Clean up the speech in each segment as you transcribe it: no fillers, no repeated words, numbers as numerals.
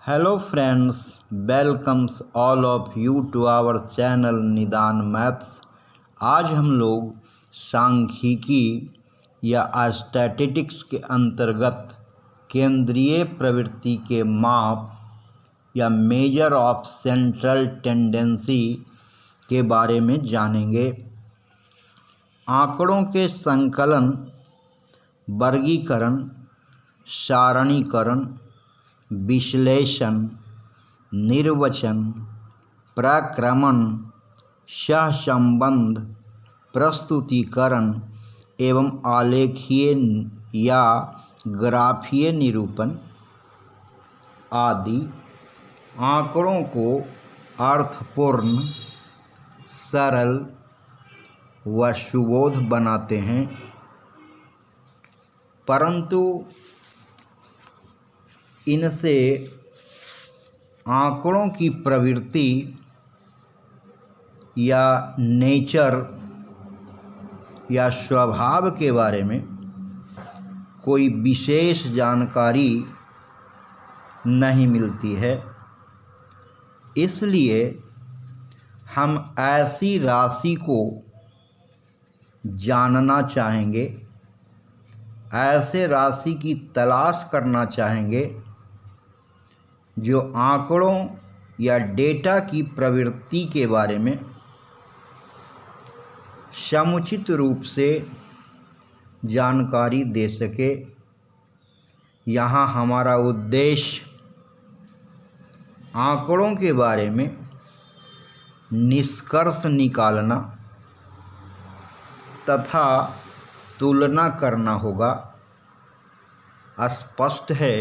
Hello friends, welcomes all of you to our channel निदान maths. आज हम लोग सांख्यिकी या स्टैटिस्टिक्स के अंतर्गत केंद्रीय प्रवृत्ति के माप या मेजर ऑफ सेंट्रल टेंडेंसी के बारे में जानेंगे। आंकड़ों के संकलन, वर्गीकरण, सारणीकरण, विश्लेषण, निर्वचन, प्रक्रमण, सहसंबंध, प्रस्तुतिकरण एवं आलेखीय या ग्राफीय निरूपण आदि आंकड़ों को अर्थपूर्ण, सरल व सुबोध बनाते हैं, परंतु इनसे आंकड़ों की प्रवृत्ति या नेचर या स्वभाव के बारे में कोई विशेष जानकारी नहीं मिलती है। इसलिए हम ऐसी राशि को जानना चाहेंगे, ऐसे राशि की तलाश करना चाहेंगे जो आंकड़ों या डेटा की प्रवृत्ति के बारे में समुचित रूप से जानकारी दे सके। यहाँ हमारा उद्देश्य आंकड़ों के बारे में निष्कर्ष निकालना तथा तुलना करना होगा। स्पष्ट है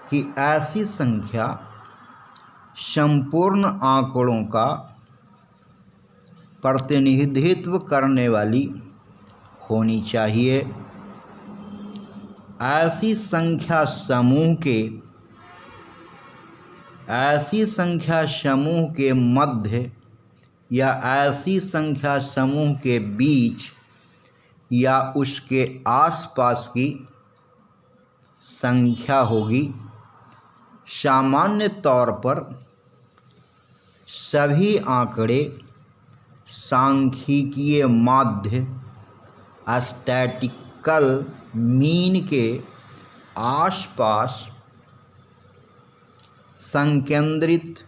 कि ऐसी संख्या संपूर्ण आंकड़ों का प्रतिनिधित्व करने वाली होनी चाहिए। ऐसी संख्या समूह के मध्य या ऐसी संख्या समूह के बीच या उसके आसपास की संख्या होगी। सामान्य तौर पर सभी आंकड़े सांख्यिकीय माध्य स्टैटिस्टिकल मीन के आसपास संकेंद्रित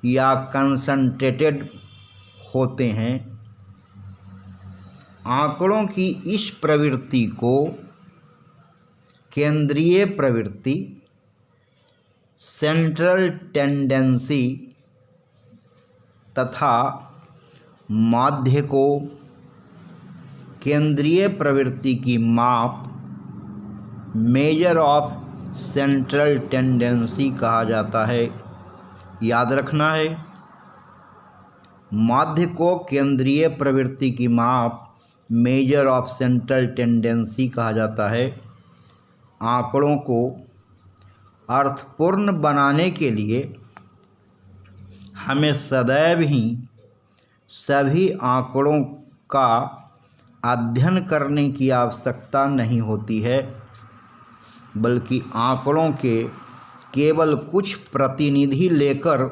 या कंसंट्रेटेड होते हैं। आंकड़ों की इस प्रवृत्ति को केंद्रीय प्रवृत्ति, सेंट्रल टेंडेंसी तथा माध्य को केंद्रीय प्रवृत्ति की माप, मेजर ऑफ सेंट्रल टेंडेंसी कहा जाता है। याद रखना है, माध्य को केंद्रीय प्रवृत्ति की माप, मेजर ऑफ सेंट्रल टेंडेंसी कहा जाता है। आंकड़ों को अर्थपूर्ण बनाने के लिए हमें सदैव ही सभी आंकड़ों का अध्ययन करने की आवश्यकता नहीं होती है, बल्कि आंकड़ों के केवल कुछ प्रतिनिधि लेकर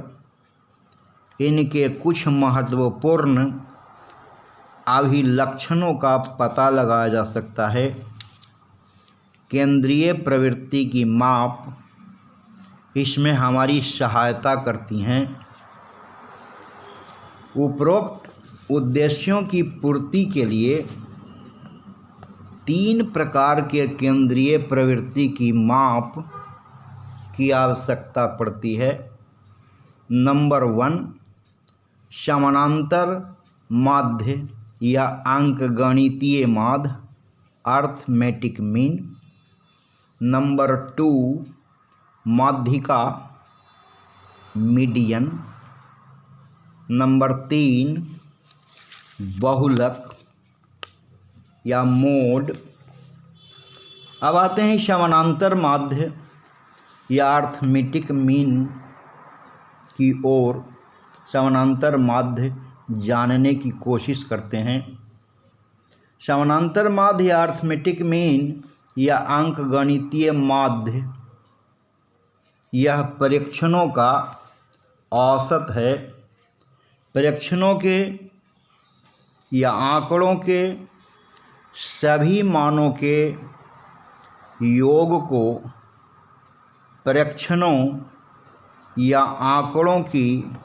इनके कुछ महत्वपूर्ण अभिलक्षणों का पता लगाया जा सकता है। केंद्रीय प्रवृत्ति की माप इसमें हमारी सहायता करती हैं। उपरोक्त उद्देश्यों की पूर्ति के लिए 3 प्रकार के केंद्रीय प्रवृत्ति की माप की आवश्यकता पड़ती है। नंबर 1, समानांतर माध्य या अंकगणितीय माध्य, अर्थमेटिक मीन। नंबर 2, माध्यिका, मीडियन। नंबर 3, बहुलक या मोड। अब आते हैं समानांतर माध्य या अर्थमेटिक मीन की ओर। समानांतर माध्य जानने की कोशिश करते हैं। समानांतर माध्य या अर्थमेटिक मीन या अंकगणितीय माध्य यह परीक्षणों का औसत है। परीक्षणों के या आंकड़ों के सभी मानों के योग को परीक्षणों या आंकड़ों की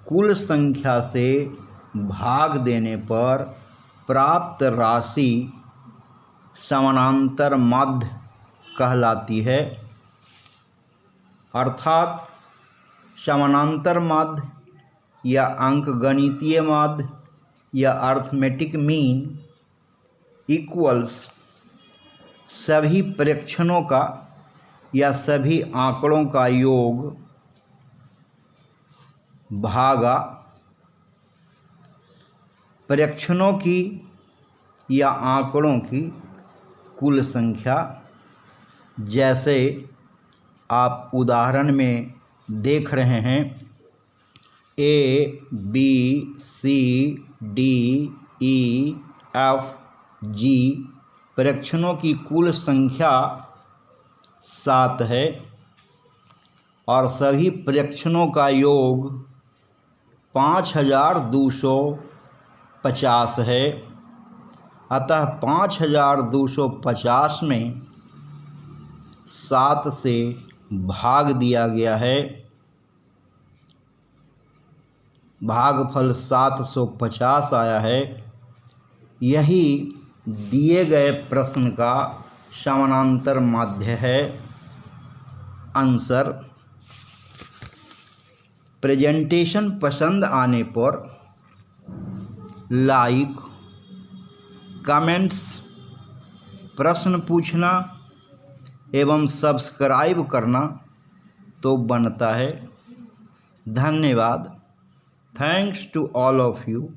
कुल संख्या से भाग देने पर प्राप्त राशि समानांतर माध्य कहलाती है। अर्थात समानांतर माध्य या अंकगणितीय माध्य या अर्थमेटिक मीन इक्वल्स सभी परीक्षणों का या सभी आंकड़ों का योग भागा परीक्षणों की या आंकड़ों की कुल संख्या। जैसे आप उदाहरण में देख रहे हैं, A, B, C, D, E, F, G परीक्षणों की कुल संख्या 7 है और सभी परीक्षणों का योग 5250 है। अतः 5250 में 7 से भाग दिया गया है। भागफल 750 आया है। यही दिए गए प्रश्न का समानांतर माध्य है। आंसर। प्रेजेंटेशन पसंद आने पर लाइक, कमेंट्स, प्रश्न पूछना एवं सब्सक्राइब करना तो बनता है। धन्यवाद। Thanks to all of you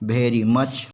very much.